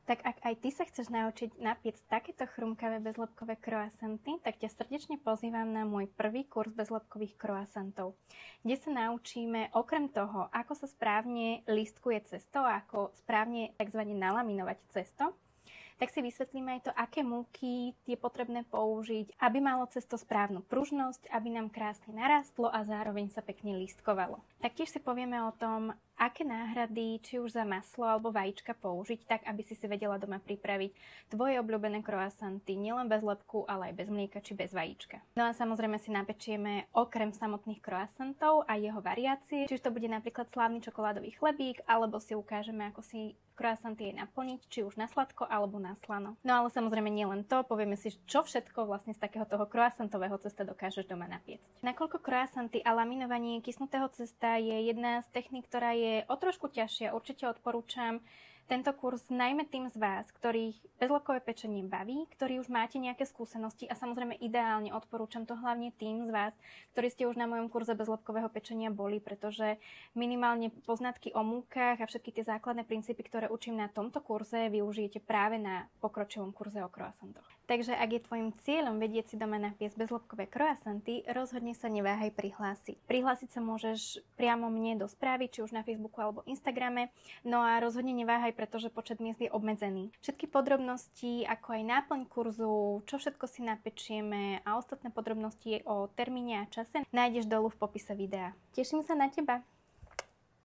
Tak ak aj ty sa chceš naučiť napiecť takéto chrumkavé bezlepkové croissanty, tak ťa srdečne pozývam na môj prvý kurz bezlepkových croissantov, kde sa naučíme okrem toho, ako sa správne listkuje cesto, ako správne tzv. Nalaminovať cesto, tak si vysvetlíme aj to, aké múky je potrebné použiť, aby malo cesto správnu pružnosť, aby nám krásne narastlo a zároveň sa pekne listkovalo. Taktiež si povieme o tom, aké náhrady, či už za maslo alebo vajíčka použiť, tak aby si vedela doma pripraviť tvoje obľúbené croissanty nielen bez lepku, ale aj bez mlieka či bez vajíčka. No a samozrejme si napečieme okrem samotných croissantov a jeho variácie, či už to bude napríklad slávny čokoládový chlebík, alebo si ukážeme, ako si croissanty jej naplniť, či už na sladko alebo na slano. No ale samozrejme nie len to, povieme si, čo všetko vlastne z takého toho croissantového cesta dokážeš doma napiecť. Nakoľko croissanty a laminovanie kysnutého cesta je jedna z techník, ktorá je o trošku ťažšia, určite odporúčam tento kurz najmä tým z vás, ktorých bezlepkové pečenie baví, ktorí už máte nejaké skúsenosti a samozrejme ideálne odporúčam to hlavne tým z vás, ktorí ste už na mojom kurze bezlepkového pečenia boli, pretože minimálne poznatky o múkach a všetky tie základné princípy, ktoré učím na tomto kurze, využijete práve na pokročilom kurze o croissantoch. Takže ak je tvojim cieľom vedieť si doma napiecť bezlepkové croissanty, rozhodne sa neváhaj prihlásiť. Prihlásiť sa môžeš priamo mne do správy, či už na Facebooku alebo Instagrame, no a rozhodne neváhaj, pretože počet miest je obmedzený. Všetky podrobnosti, ako aj náplň kurzu, čo všetko si napečieme a ostatné podrobnosti o termíne a čase nájdeš dolu v popise videa. Teším sa na teba!